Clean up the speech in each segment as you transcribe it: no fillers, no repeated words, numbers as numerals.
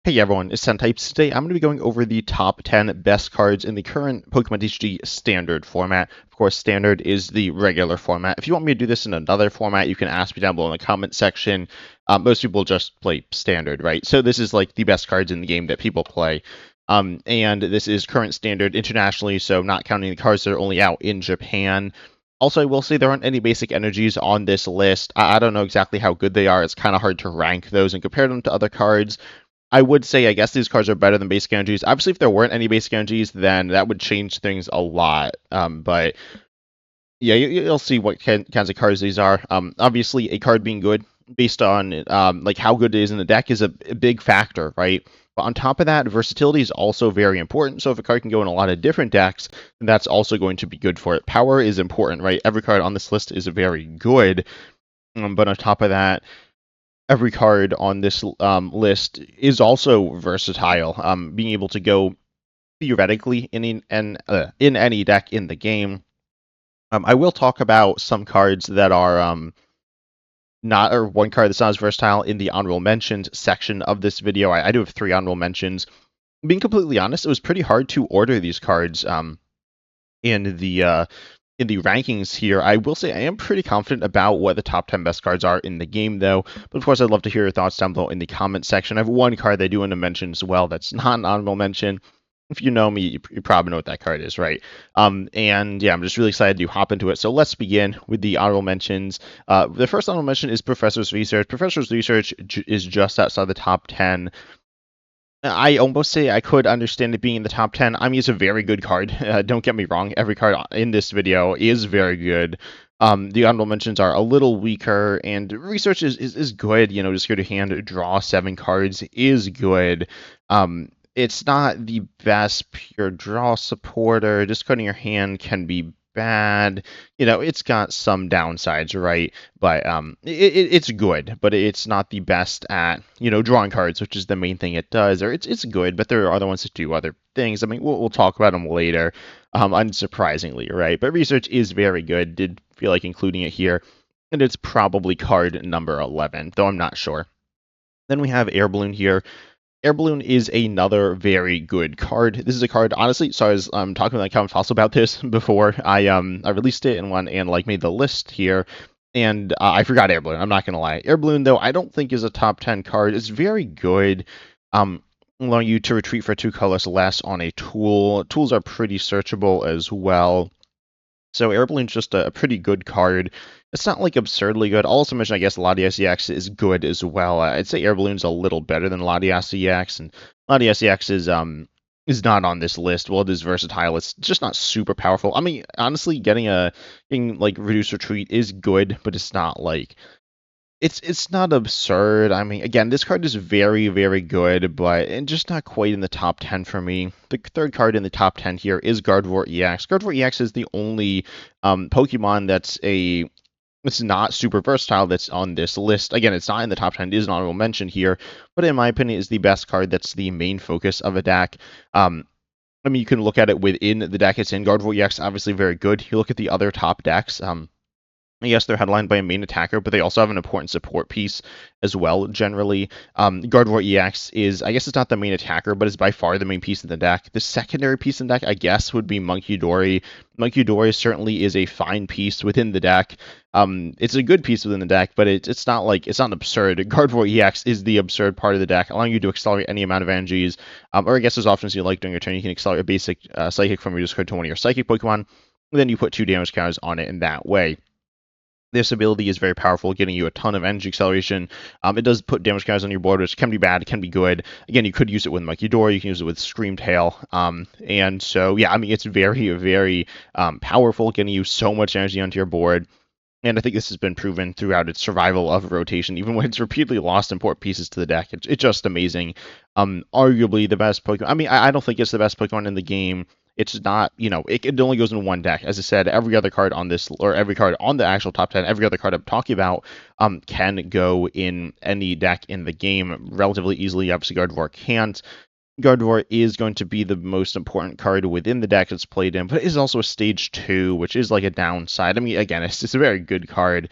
Hey everyone, it's Types. Today I'm going to be going over the top 10 best cards in the current Pokemon TCG standard format. Of course, standard is the regular format. If you want me to do this in another format, you can ask me down below in the comment section. Most people just play standard, right? So this is like the best cards in the game that people play. And this is current standard internationally, so not counting the cards that are only out in Japan. Also, I will say there aren't any basic energies on this list. I don't know exactly how good they are. It's kind of hard to rank those and compare them to other cards. I would say I guess these cards are better than basic energies. Obviously, if there weren't any basic energies, then that would change things a lot. But yeah, you'll see what kinds of cards these are. Obviously, a card being good based on like how good it is in the deck is a big factor, right? But on top of that, versatility is also very important. So if a card can go in a lot of different decks, then that's also going to be good for it. Power is important, right? Every card on this list is very good. But on top of that, every card on this list is also versatile, being able to go theoretically in any deck in the game. I will talk about some cards that are not, or one card that's not as versatile in the honorable mentions section of this video. I do have 3 honorable mentions. Being completely honest, it was pretty hard to order these cards in the rankings here. I will say I am pretty confident about what the top 10 best cards are in the game, though. But of course, I'd love to hear your thoughts down below in the comment section. I have one card that I do want to mention as well that's not an honorable mention. If you know me, you probably know what that card is, right? And yeah, I'm just really excited to hop into it. So let's begin with the honorable mentions. The first honorable mention is Professor's Research. Professor's Research is just outside the top 10. I almost say I could understand it being in the top 10. I mean, it's a very good card. Don't get me wrong. Every card in this video is very good. The honorable mentions are a little weaker, and research is good. You know, just go to hand, draw 7 cards is good. It's not the best pure draw supporter. Just cutting your hand can be bad. You know, it's got some downsides, right? But it's good, but it's not the best at, you know, drawing cards, which is the main thing it does. Or it's good, but there are other ones that do other things. I mean, we'll talk about them later, unsurprisingly, right? But research is very good. Did feel like including it here, and it's probably card number 11, though I'm not sure. Then we have Air Balloon here. Air Balloon is another very good card. This is a card, honestly, so I was talking with my Calvin Fossil about this before I released it and like made the list here, and I forgot Air Balloon. I'm not gonna lie. Air Balloon, though, I don't think is a top 10 card. It's very good. Allowing you to retreat for 2 colors less on a tool. Tools are pretty searchable as well. So Air Balloon's just a pretty good card. It's not like absurdly good. I'll also mention, I guess, Latias EX is good as well. I'd say Air Balloon's a little better than Latias EX, and Latias EX is not on this list. Well, it is versatile. It's just not super powerful. I mean, honestly, getting like reduced retreat is good, but it's not like it's not absurd. I mean, again, this card is very, very good, but and just not quite in the top 10 for me. The third card in the top 10 here is Gardevoir EX. Gardevoir EX is the only Pokemon it's not super versatile that's on this list. Again, it's not in the top 10. It is an honorable mention here, but in my opinion, is the best card that's the main focus of a deck. I mean, you can look at it within the deck it's in. Gardevoir EX, obviously very good. You look at the other top decks. Yes, they're headlined by a main attacker, but they also have an important support piece as well, generally. Gardevoir EX is, I guess it's not the main attacker, but it's by far the main piece in the deck. The secondary piece in the deck, I guess, would be Munkidori. Munkidori certainly is a fine piece within the deck. It's a good piece within the deck, but it's not absurd. Gardevoir EX is the absurd part of the deck, allowing you to accelerate any amount of energies, or I guess as often as you like during your turn, you can accelerate a basic Psychic from your discard to one of your Psychic Pokemon, and then you put 2 damage counters on it in that way. This ability is very powerful, getting you a ton of energy acceleration. It does put damage counters on your board, which can be bad, it can be good. Again, you could use it with Munkidori, you can use it with Screamtail. And so, yeah, I mean, it's very, very powerful, getting you so much energy onto your board. And I think this has been proven throughout its survival of rotation, even when it's repeatedly lost important pieces to the deck. It's just amazing. Arguably the best Pokemon. I mean, I don't think it's the best Pokemon in the game. It's not, you know, it only goes in one deck. As I said, every other card on this, or every card on the actual top 10, every other card I'm talking about, can go in any deck in the game relatively easily. Obviously, Gardevoir can't. Gardevoir is going to be the most important card within the deck it's played in, but it is also a stage 2, which is like a downside. I mean, again, it's a very good card.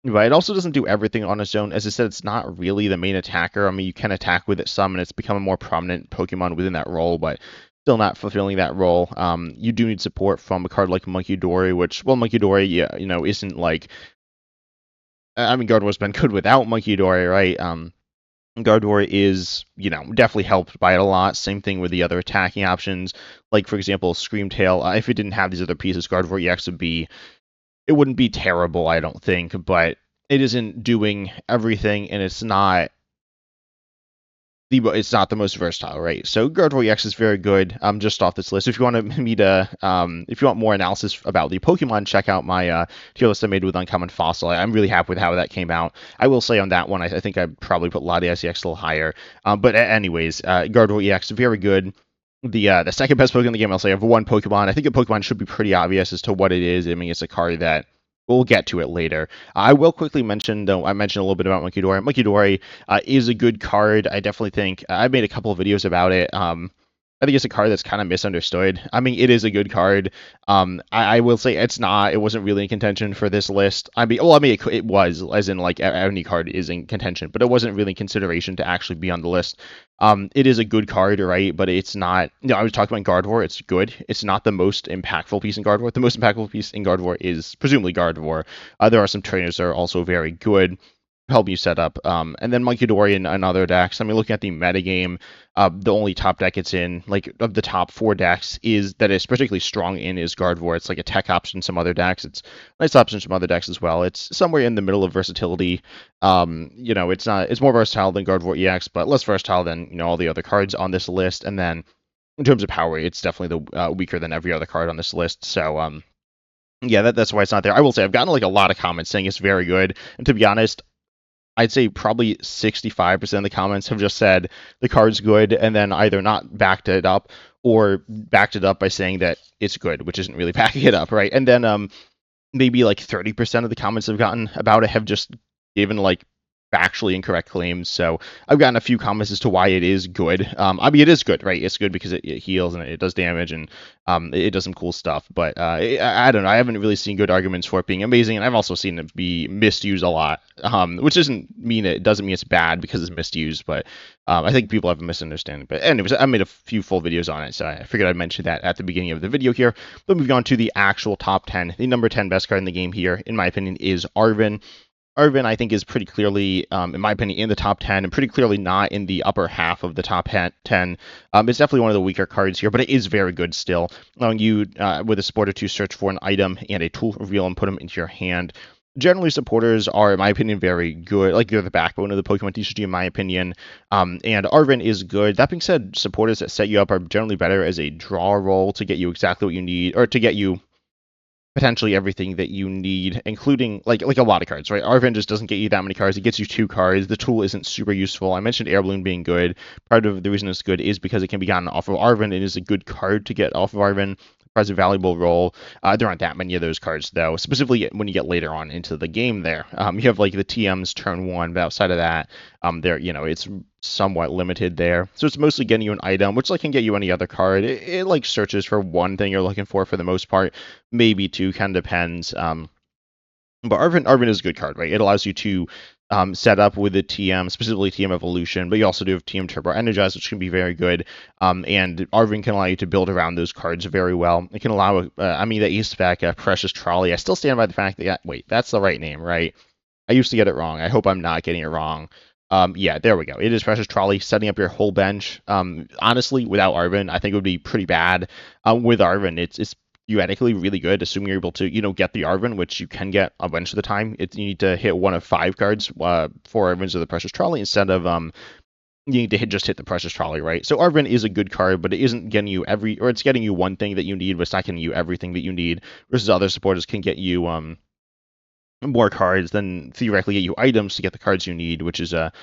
But it also doesn't do everything on its own. As I said, it's not really the main attacker. I mean, you can attack with it some, and it's become a more prominent Pokemon within that role, but still not fulfilling that role. You do need support from a card like Munkidori, which, well, Munkidori, yeah, isn't like. I mean, Gardevoir's been good without Munkidori, right? Gardevoir is, definitely helped by it a lot. Same thing with the other attacking options. Like, for example, Screamtail. If it didn't have these other pieces, Gardevoir EX would be it wouldn't be terrible, I don't think, but it isn't doing everything, and it's not the most versatile, right? So Gardevoir EX is very good. Just off this list. If you want if you want more analysis about the Pokemon, check out my tier list I made with Uncommon Fossil. I'm really happy with how that came out. I will say on that one, I think I probably put Latias EX a little higher. But anyways, Gardevoir EX very good. The second best Pokemon in the game, I'll say, I have one Pokemon. I think a Pokemon should be pretty obvious as to what it is. I mean, it's a card that we'll get to it later. I will quickly mention, though, I mentioned a little bit about Munkidori. Munkidori is a good card. I definitely think I made a couple of videos about it. I think it's a card that's kind of misunderstood. I mean, it is a good card. I will say it's not. It wasn't really in contention for this list. It was, as in like any card is in contention, but it wasn't really in consideration to actually be on the list. It is a good card, right? But it's not. I was talking about Gardevoir. It's good. It's not the most impactful piece in Gardevoir. The most impactful piece in Gardevoir is presumably Gardevoir. There are some trainers that are also very good, help you set up. And then Munkidori and other decks. I mean, looking at the metagame, the only top deck it's in, like of the top 4 decks, is particularly strong in is Gardevoir. It's like a tech option in some other decks. It's a nice option in some other decks as well. It's somewhere in the middle of versatility. It's more versatile than Gardevoir EX, but less versatile than all the other cards on this list. And then in terms of power, it's definitely the weaker than every other card on this list. So yeah, that's why it's not there. I will say I've gotten like a lot of comments saying it's very good, and to be honest, I'd say probably 65% of the comments have just said the card's good and then either not backed it up or backed it up by saying that it's good, which isn't really backing it up, right? And then maybe like 30% of the comments I've gotten about it have just given like factually incorrect claims. So I've gotten a few comments as to why it is good. I mean, it is good, right? It's good because it heals and it does damage and it does some cool stuff. But I don't know. I haven't really seen good arguments for it being amazing, and I've also seen it be misused a lot. Which doesn't mean it's bad because it's misused, but I think people have a misunderstanding. But anyways, I made a few full videos on it, so I figured I'd mention that at the beginning of the video here. But moving on to the actual top 10, the number 10 best card in the game here, in my opinion, is Arven. Arven, I think, is pretty clearly, in my opinion, in the top 10 and pretty clearly not in the upper half of the top 10. It's definitely one of the weaker cards here, but it is very good still, allowing you, with a supporter, to search for an item and a tool reveal and put them into your hand. Generally, supporters are, in my opinion, very good. Like, they're the backbone of the Pokemon TCG, in my opinion. And Arven is good. That being said, supporters that set you up are generally better as a draw roll to get you exactly what you need, or to get you potentially everything that you need, including like a lot of cards, right? Arven just doesn't get you that many cards. It gets you 2 cards. The tool isn't super useful. I mentioned Air Balloon being good. Part of the reason it's good is because it can be gotten off of Arven. It is a good card to get off of Arven. Plays a valuable role. There aren't that many of those cards, though, specifically when you get later on into the game there. You have like the TMs turn 1, but outside of that, it's somewhat limited there. So it's mostly getting you an item, which like can get you any other card. It like searches for one thing you're looking for the most part, maybe 2, kind of depends. But Arven is a good card, right? It allows you to set up with the TM, specifically TM Evolution, but you also do have TM Turbo Energize, which can be very good. And Arven can allow you to build around those cards very well. It can allow, the Ace Spec, Precious Trolley. I still stand by the fact that, wait, that's the right name, right? I used to get it wrong. I hope I'm not getting it wrong. Yeah, there we go. It is Precious Trolley, setting up your whole bench. Honestly, without Arven, I think it would be pretty bad. With Arven, it's theoretically really good, assuming you're able to, get the Arven, which you can get a bunch of the time. You need to hit one of 5 cards, 4 Arvens of the Precious Trolley, instead of you need to just hit the Precious Trolley, right? So Arven is a good card, but it isn't getting you it's getting you one thing that you need, but it's not getting you everything that you need, versus other supporters can get you more cards, then theoretically get you items to get the cards you need, which is a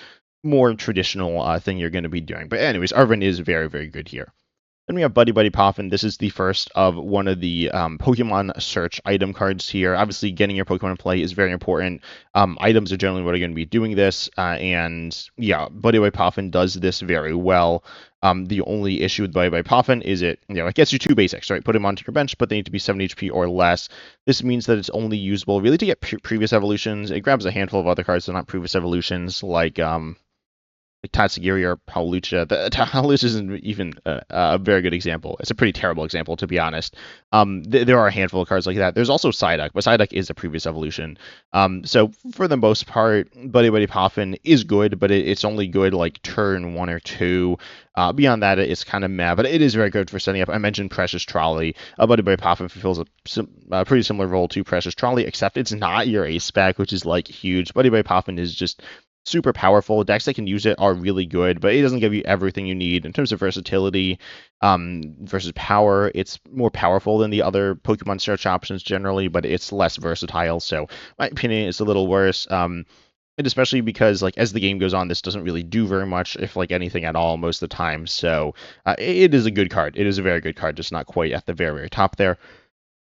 more traditional thing you're going to be doing. But anyways, Arven is very, very good here. Then we have Buddy Buddy Poffin. This is the first of one of the Pokemon search item cards here. Obviously, getting your Pokemon in play is very important. Items are generally what are going to be doing this. And yeah, Buddy Buddy Poffin does this very well. The only issue with Bye Bye Poffin is it gets you 2 basics, right? Put him onto your bench, but they need to be 7 HP or less. This means that it's only usable really to get previous evolutions. It grabs a handful of other cards that are not previous evolutions, like Tatsugiri or Hawlucha. Hawlucha isn't even a very good example. It's a pretty terrible example, to be honest. There are a handful of cards like that. There's also Psyduck, but Psyduck is a previous evolution. So for the most part, Buddy Buddy Poffin is good, but it's only good like turn 1 or 2. Beyond that, it's kind of meh, but it is very good for setting up. I mentioned Precious Trolley. Buddy Buddy Poffin fulfills a pretty similar role to Precious Trolley, except it's not your ace spec, which is like huge. Buddy Buddy Poffin is just super powerful. Decks that can use it are really good, but it doesn't give you everything you need in terms of versatility versus power. It's more powerful than the other Pokemon search options generally, but it's less versatile. So, my opinion, it's a little worse. And especially because, like, as the game goes on, this doesn't really do very much, if like anything at all, most of the time. So, it is a good card. It is a very good card, just not quite at the very, very top there.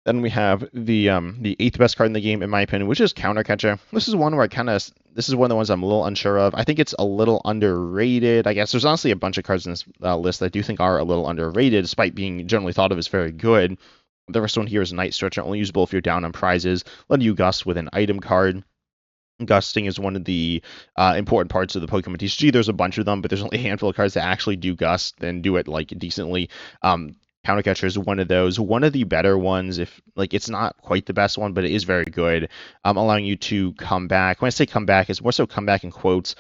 Then we have the 8th best card in the game, in my opinion, which is Counter Catcher. This is one where this is one of the ones I'm a little unsure of. I think it's a little underrated. I guess there's honestly a bunch of cards in this list that I do think are a little underrated, despite being generally thought of as very good. The first one here is Night Stretcher, only usable if you're down on prizes. Letting you gust with an item card. Gusting is one of the important parts of the Pokemon TCG. There's a bunch of them, but there's only a handful of cards that actually do gust and do it like decently. Counter Catcher is one of those. One of the better ones, if like it's not quite the best one, but it is very good. Allowing you to come back. When I say come back, it's more so come back in quotes,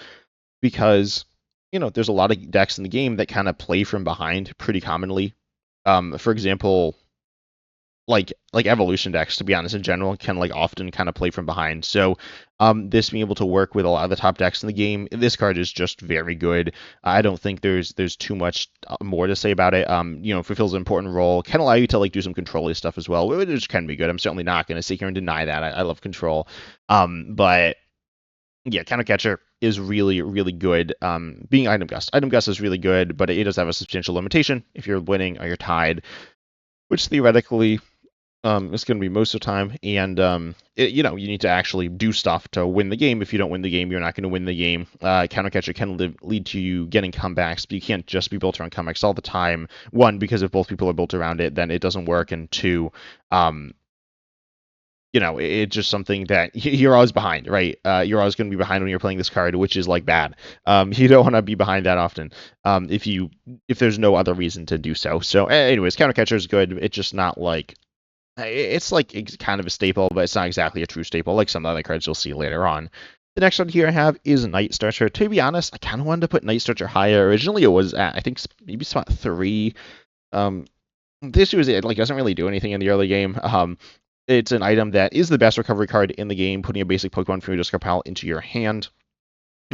because there's a lot of decks in the game that kind of play from behind pretty commonly. For example, like evolution decks, to be honest, in general, can like often kind of play from behind. So this being able to work with a lot of the top decks in the game, this card is just very good. I don't think there's too much more to say about it. Fulfills an important role, can allow you to like do some control-y stuff as well, which can be good. I'm certainly not going to sit here and deny that. I love control. But yeah, Counter Catcher is really, really good. Being Item Gust. Item Gust is really good, but it does have a substantial limitation if you're winning or you're tied, which theoretically it's going to be most of the time, and you need to actually do stuff to win the game. If you don't win the game, you're not going to win the game. Counter Catcher can lead to you getting comebacks, but you can't just be built around comebacks all the time. One, because if both people are built around it, then it doesn't work, and two, it's just something that you're always behind, right? You're always going to be behind when you're playing this card, which is like bad. You don't want to be behind that often if there's no other reason to do so. So anyways, Counter Catcher is good. It's just not like it's kind of a staple, but it's not exactly a true staple like some other cards you'll see later on. The next one here I have is Night Stretcher. To be honest, I kind of wanted to put Night Stretcher higher. Originally, it was at, I think, maybe spot 3. The issue is it doesn't really do anything in the early game. It's an item that is the best recovery card in the game, putting a basic Pokemon from your discard pile into your hand.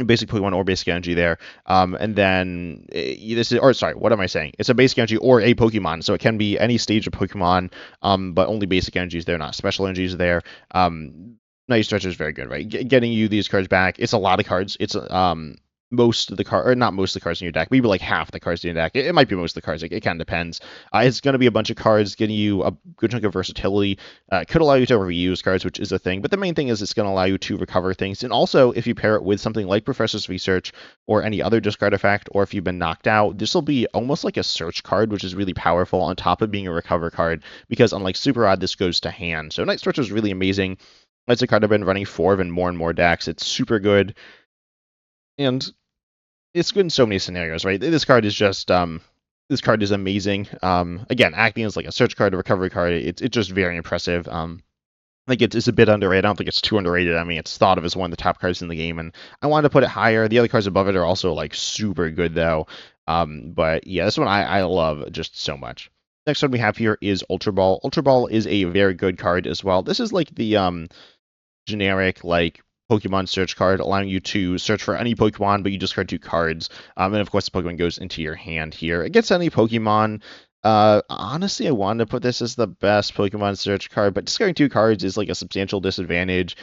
Basic Pokemon or basic energy there. And then what am I saying? It's a basic energy or a Pokemon, so it can be any stage of Pokemon, but only basic energies there, not special energies there. Night Stretcher is very good, right? Getting you these cards back. It's a lot of cards. It's most of the cards, or not most of the cards in your deck, maybe like half the cards in your deck. It might be most of the cards. It kind of depends. It's going to be a bunch of cards, getting you a good chunk of versatility. Could allow you to reuse cards, which is a thing. But the main thing is it's going to allow you to recover things. And also, if you pair it with something like Professor's Research or any other discard effect, or if you've been knocked out, this will be almost like a search card, which is really powerful on top of being a recover card. Because unlike Super Rod, this goes to hand. So Night Stretcher is really amazing. It's a card I've been running 4 of in more and more decks. It's super good. And it's good in so many scenarios, right? This card is just this card is amazing. Again, acting as like a search card, a recovery card, it's just very impressive. I think it's a bit underrated. I don't think it's too underrated. I mean, it's thought of as one of the top cards in the game, and I wanted to put it higher. The other cards above it are also like super good though. But yeah, this one I love just so much. Next one we have here is Ultra Ball. Ultra Ball is a very good card as well. This is like the generic like Pokemon search card, allowing you to search for any Pokemon, but you discard 2 cards. And of course, the Pokemon goes into your hand here. Against any Pokemon, honestly, I wanted to put this as the best Pokemon search card, but discarding 2 cards is like a substantial disadvantage.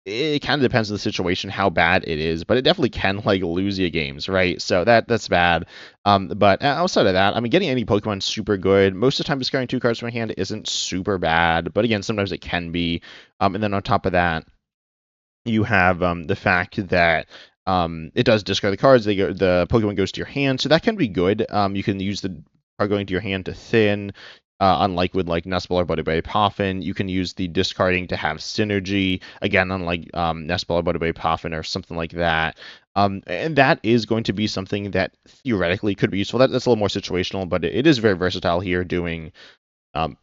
It kind of depends on the situation, how bad it is, but it definitely can like lose you games, right? So that's bad. But outside of that, I mean, getting any Pokemon super good. Most of the time, discarding 2 cards from my hand isn't super bad, but again, sometimes it can be. And then on top of that, you have the fact that It does discard the cards. The Pokemon goes to your hand, so that can be good. You can use the card going to your hand to thin. Unlike with like Nestball or Buddy Poffin, you can use the discarding to have synergy. Again, unlike Nestball or Buddy Poffin or something like that. And that is going to be something that theoretically could be useful. That's a little more situational, but it is very versatile here, doing um,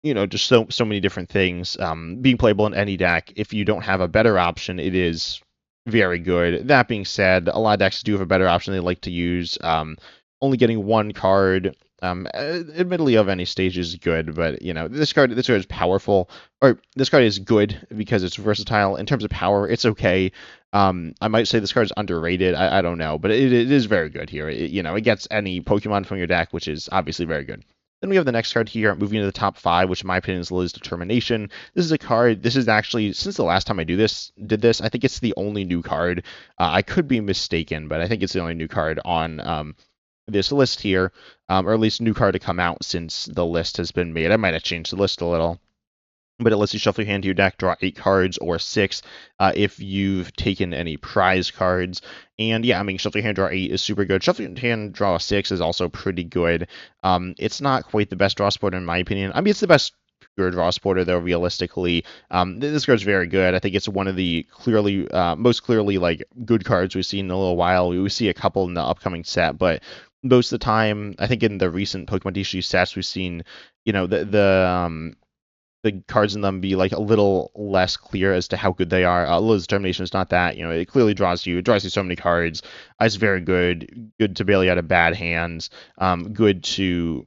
just so many different things. Being playable in any deck. If you don't have a better option, it is very good. That being said, a lot of decks do have a better option they like to use. Only getting one card, admittedly of any stage, is good, but this card is powerful, or this card is good because it's versatile. In terms of power, it's okay. I might say this card is underrated. I don't know, but it is very good here. It gets any Pokemon from your deck, which is obviously very good. Then we have the next card here, moving into the top 5, which in my opinion is Lily's Determination. This is a card, this is actually, since the last time I did this, I think it's the only new card. I could be mistaken, but I think it's the only new card on this list here, or at least new card to come out since the list has been made. I might have changed the list a little. But it lets you shuffle your hand to your deck, draw 8 cards or 6 if you've taken any prize cards. And yeah, I mean, shuffle your hand, draw 8 is super good. Shuffle your hand, draw 6 is also pretty good. It's not quite the best draw supporter in my opinion. I mean, it's the best pure draw supporter though, realistically. This card's very good. I think it's one of the most clearly like good cards we've seen in a little while. We see a couple in the upcoming set, but most of the time, I think in the recent Pokemon TCG sets, we've seen, the cards in them be like a little less clear as to how good they are. Lily's Determination is not that. It clearly draws you. It draws you so many cards. It's very good. Good to bail you out of bad hands. Good to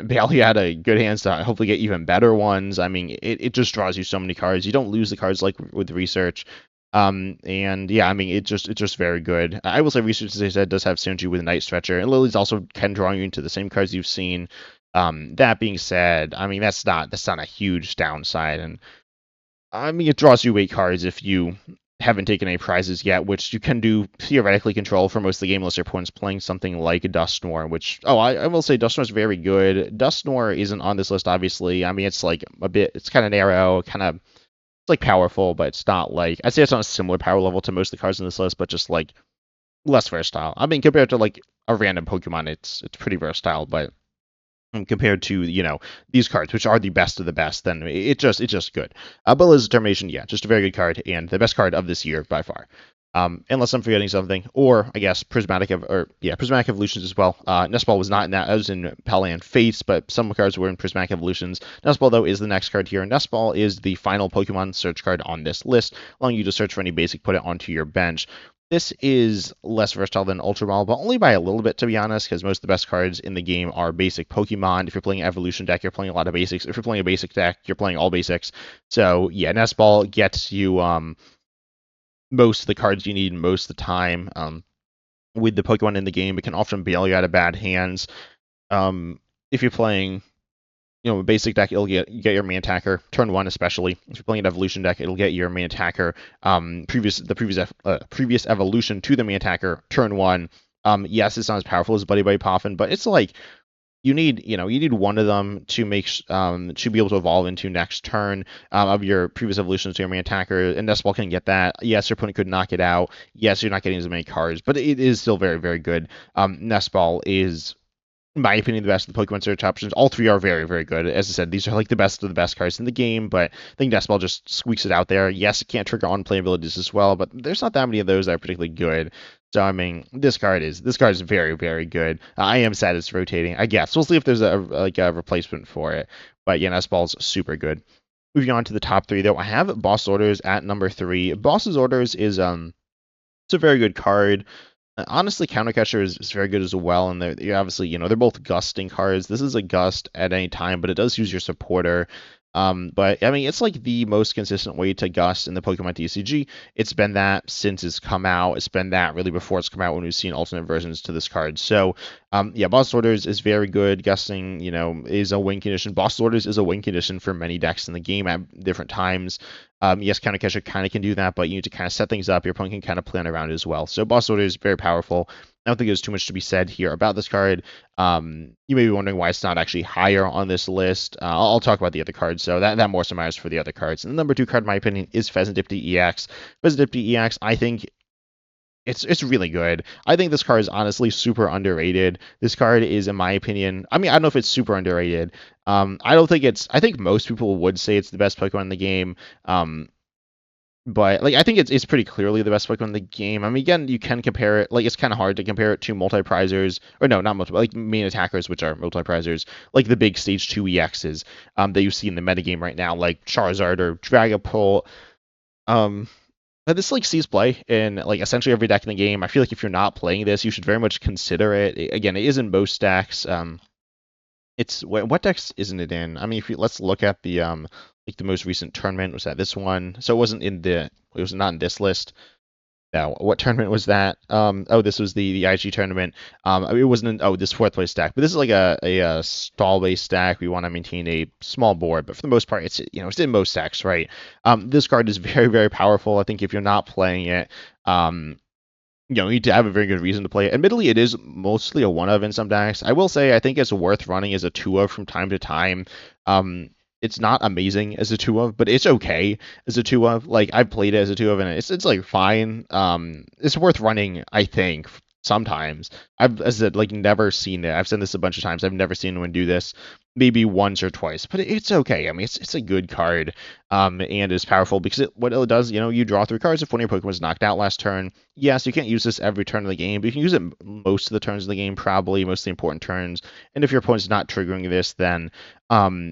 bail you out of good hands to hopefully get even better ones. I mean, it just draws you so many cards. You don't lose the cards like with Research. And yeah, I mean, it's just very good. I will say Research, as I said, does have synergy with Night Stretcher, and Lily's also can draw you into the same cards you've seen. That being said, I mean, that's not a huge downside, and I mean, it draws you 8 cards if you haven't taken any prizes yet, which you can do theoretically control for most of the game unless your opponent's playing something like Dusknoir, which, I will say Dusknoir is very good. Dusknoir isn't on this list, obviously. I mean, it's like it's kind of narrow, it's like powerful, but it's not like, I'd say it's on a similar power level to most of the cards in this list, but just like less versatile. I mean, compared to like a random Pokemon, it's pretty versatile, but compared to these cards, which are the best of the best, then it's just good. But Lily's Determination, yeah, just a very good card and the best card of this year by far. Unless I'm forgetting something, or I guess Prismatic Evolutions as well. Nestball was not in that; I was in Palayan Fates, but some cards were in Prismatic Evolutions. Nestball though is the next card here. Nestball is the final Pokemon search card on this list, allowing you to search for any basic, put it onto your bench. This is less versatile than Ultra Ball, but only by a little bit, to be honest, because most of the best cards in the game are basic Pokemon. If you're playing an evolution deck, you're playing a lot of basics. If you're playing a basic deck, you're playing all basics. So yeah, Nest Ball gets you most of the cards you need most of the time. With the Pokemon in the game, it can often bail you out of bad hands. If you're playing a basic deck, it'll get your main attacker turn 1, especially if you're playing an evolution deck, it'll get your main attacker previous evolution to the main attacker turn 1. Yes, it's not as powerful as Buddy Poffin, but it's like you need one of them to to be able to evolve into next turn of your previous evolution to your main attacker, and Nestball can get that. Yes, your opponent could knock it out. Yes, you're not getting as many cards, but it is still very, very good. Nestball is, in my opinion, the best of the Pokemon search options. All 3 are very, very good. As I said, these are like the best of the best cards in the game, but I think Nestball just squeaks it out there. Yes, it can't trigger on-play abilities as well, but there's not that many of those that are particularly good. So, I mean, this card is very, very good. I am sad it's rotating. I guess we'll see if there's a replacement for it. But yeah, Nestball's super good. Moving on to the top 3, though, I have Boss Orders at number 3. Boss's Orders is it's a very good card. Honestly, Countercatcher is very good as well, and they're obviously, they're both gusting cards. This is a gust at any time, but it does use your supporter. But I mean, it's like the most consistent way to gust in the Pokemon TCG. It's been that since it's come out. It's been that really before it's come out when we've seen alternate versions to this card. So, yeah, Boss Orders is very good. Gusting, is a win condition. Boss Orders is a win condition for many decks in the game at different times. Yes, Countercatcher kind of can do that, but you need to kind of set things up. Your opponent can kind of plan around it as well. So Boss Order is very powerful. I don't think there's too much to be said here about this card. You may be wondering why it's not actually higher on this list. I'll talk about the other cards, so that more so matters for the other cards. And the number 2 card, in my opinion, is Pheasantipede EX. Pheasantipede EX, I think, it's really good. I think this card is honestly super underrated. This card is, in my opinion, I mean, I don't know if it's super underrated. I don't think it's. I think most people would say it's the best Pokemon in the game. But like I think it's pretty clearly the best Pokemon in the game. I mean, again, you can compare it. Like it's kind of hard to compare it to multi-prizers, or no, not multi, like main attackers, which are multi-prizers, like the big stage 2 EXs that you see in the metagame right now, like Charizard or Dragapult. Um, but this like sees play in like essentially every deck in the game. I feel like if you're not playing this, you should very much consider it. Again, it is in most stacks. It's what decks isn't it in? I mean, if you let's look at the like the most recent tournament was that this one. So it was not in this list. Now, what tournament was that? Oh, this was the IG tournament. It wasn't in, oh, this fourth place stack, but this is like a stall based stack. We want to maintain a small board, but for the most part, it's in most stacks, right? This card is very very powerful. I think if you're not playing it, you need to have a very good reason to play it. Admittedly, it is mostly a one of in some decks. I will say I think it's worth running as a two of from time to time. It's not amazing as a two of, but it's okay as a two of. Like I've played it as a two of, and it's like fine. It's worth running, I think. Sometimes I've, as I said, like never seen it. I've said this a bunch of times. I've never seen anyone do this. Maybe once or twice, but it's okay. I mean, it's a good card, and it's powerful because what it does, you draw 3 cards if one of your Pokemon is knocked out last turn. Yes, you can't use this every turn of the game, but you can use it most of the turns of the game, probably most of the important turns. And if your opponent's not triggering this, then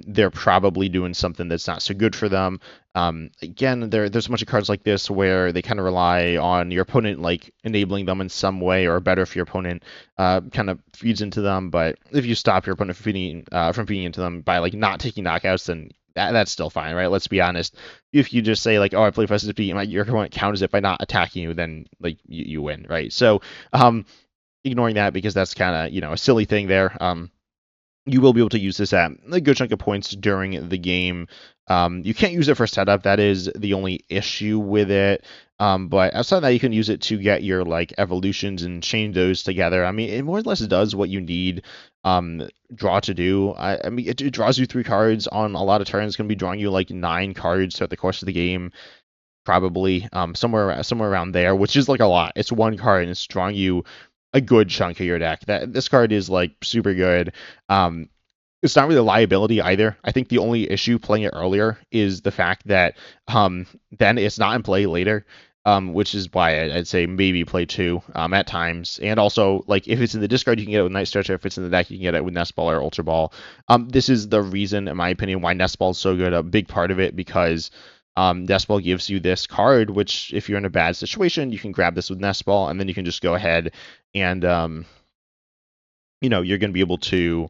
they're probably doing something that's not so good for them. Again, there's a bunch of cards like this where they kind of rely on your opponent like enabling them in some way, or better if your opponent kind of feeds into them. But if you stop your opponent from feeding into them by like not taking knockouts, then that's still fine, right? Let's be honest. If you just say like, oh, I play Festive Defeat, and your opponent counters it by not attacking you, then like you win, right? So ignoring that because that's kind of a silly thing there. You will be able to use this at a good chunk of points during the game. You can't use it for setup. That is the only issue with it. But outside of that, you can use it to get your like evolutions and chain those together. I mean, it more or less does what you need draw to do. I mean, it draws you 3 cards on a lot of turns. It's going to be drawing you like 9 cards throughout the course of the game, probably somewhere around there, which is like a lot. It's 1 card and it's drawing you a good chunk of your deck. This card is like super good. It's not really a liability either. I think the only issue playing it earlier is the fact that then it's not in play later. Which is why I'd say maybe play 2 at times. And also, like, if it's in the discard, you can get it with Night Stretcher. If it's in the deck, you can get it with Nest Ball or Ultra Ball. This is the reason, in my opinion, why Nest Ball is so good. A big part of it because Nest Ball gives you this card, which if you're in a bad situation, you can grab this with Nest Ball, and then you can just go ahead and you're going to be able to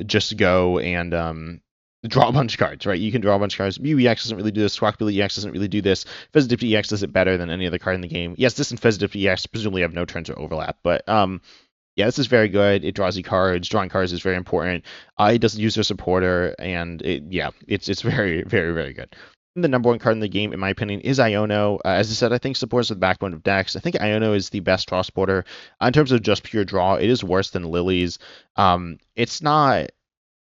just go and draw a bunch of cards, right? You can draw a bunch of cards. Mew EX doesn't really do this. Squawkabilly EX doesn't really do this. Festive EX does it better than any other card in the game. Yes, this and Festive EX presumably have no turns or overlap, but yeah, this is very good. It draws you cards. Drawing cards is very important. It doesn't use their supporter, and it's very, very, very good. The number 1 card in the game, in my opinion, is Iono. As I said, I think supports the backbone of decks. I think Iono is the best draw supporter. In terms of just pure draw, it is worse than Lily's. It's not.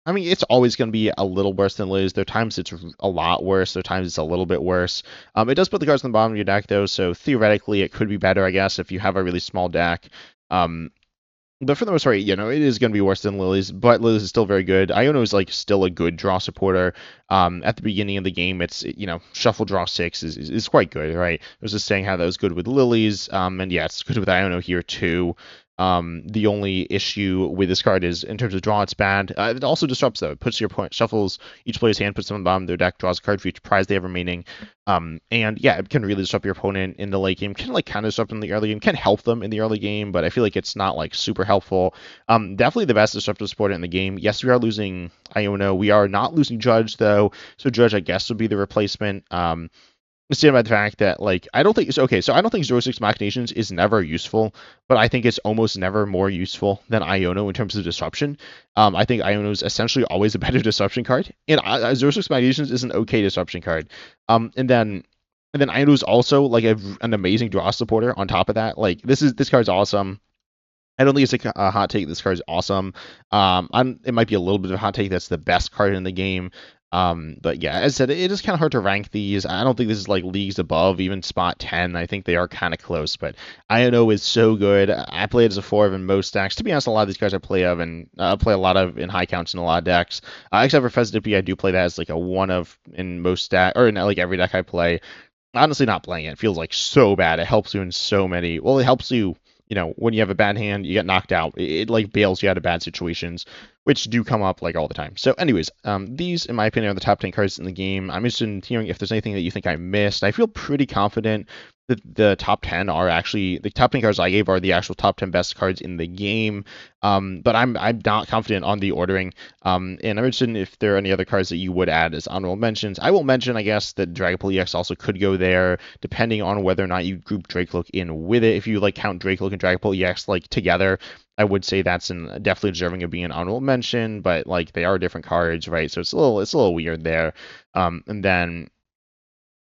I mean, it's always going to be a little worse than Lily's. There are times it's a lot worse. There are times it's a little bit worse. It does put the cards on the bottom of your deck, though, so theoretically it could be better, I guess, if you have a really small deck. But for the most part, it is going to be worse than Lily's, but Lily's is still very good. Iono is like still a good draw supporter. At the beginning of the game, it's shuffle draw 6 is quite good, right? I was just saying how that was good with Lily's, and yeah, it's good with Iono here too. The only issue with this card is in terms of draw, it's bad. It also disrupts though. It puts your point, shuffles each player's hand, puts them on the bottom of their deck, draws a card for each prize they have remaining. And yeah, it can really disrupt your opponent in the late game. Can kind of disrupt them in the early game. Can help them in the early game, but I feel like it's not like super helpful. Definitely the best disruptive supporter in the game. Yes, we are losing Iono. We are not losing Judge though. So Judge, I guess, would be the replacement. Stand by the fact that I don't think so. Okay, so I don't think Zero Six Machinations is never useful, but I think it's almost never more useful than Iono in terms of disruption. I think Iono is essentially always a better disruption card, and Zero Six Machinations is an okay disruption card. And then Iono is also like an amazing draw supporter. On top of that, this card's awesome. I don't think it's a hot take. This card is awesome. It might be a little bit of a hot take. That's the best card in the game. But yeah, as I said, it is kind of hard to rank these. I don't think this is like leagues above, even spot 10. I think they are kind of close, but INO is so good. I play it as a 4 of in most decks. To be honest, a lot of these cards I play of and play a lot of in high counts in a lot of decks. Except for Fezdippy, I do play that as like a 1 of in most deck, or in like every deck I play. Honestly, not playing it feels like so bad. It helps you in so many. Well, it helps you, when you have a bad hand, you get knocked out. It like bails you out of bad situations, which do come up like all the time. So, anyways, these, in my opinion, are the top 10 cards in the game. I'm interested in hearing if there's anything that you think I missed. I feel pretty confident that the top 10 are actually the top 10 cards I gave are the actual top 10 best cards in the game. But I'm not confident on the ordering. And I'm interested in if there are any other cards that you would add as honorable mentions. I will mention, I guess, that Dragapult EX also could go there, depending on whether or not you group Dracolook in with it. If you like count Dracolook and Dragapult EX like together, I would say that's definitely deserving of being an honorable mention. But like they are different cards, right? So it's a little weird there. And then.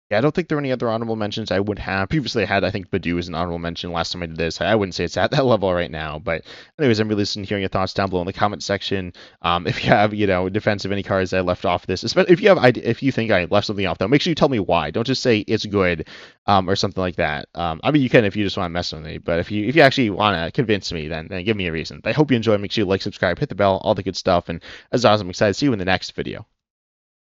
Yeah, I don't think there are any other honorable mentions I would have. Previously, I had, I think, Badoo as an honorable mention last time I did this. I wouldn't say it's at that level right now. But anyways, I'm really interested in hearing your thoughts down below in the comment section. If you have, defense of any cards I left off this, especially if you think I left something off, though, make sure you tell me why. Don't just say it's good, or something like that. I mean, you can if you just want to mess with me. But if you actually want to convince me, then give me a reason. But I hope you enjoy. Make sure you like, subscribe, hit the bell, all the good stuff. And as always, I'm excited to see you in the next video.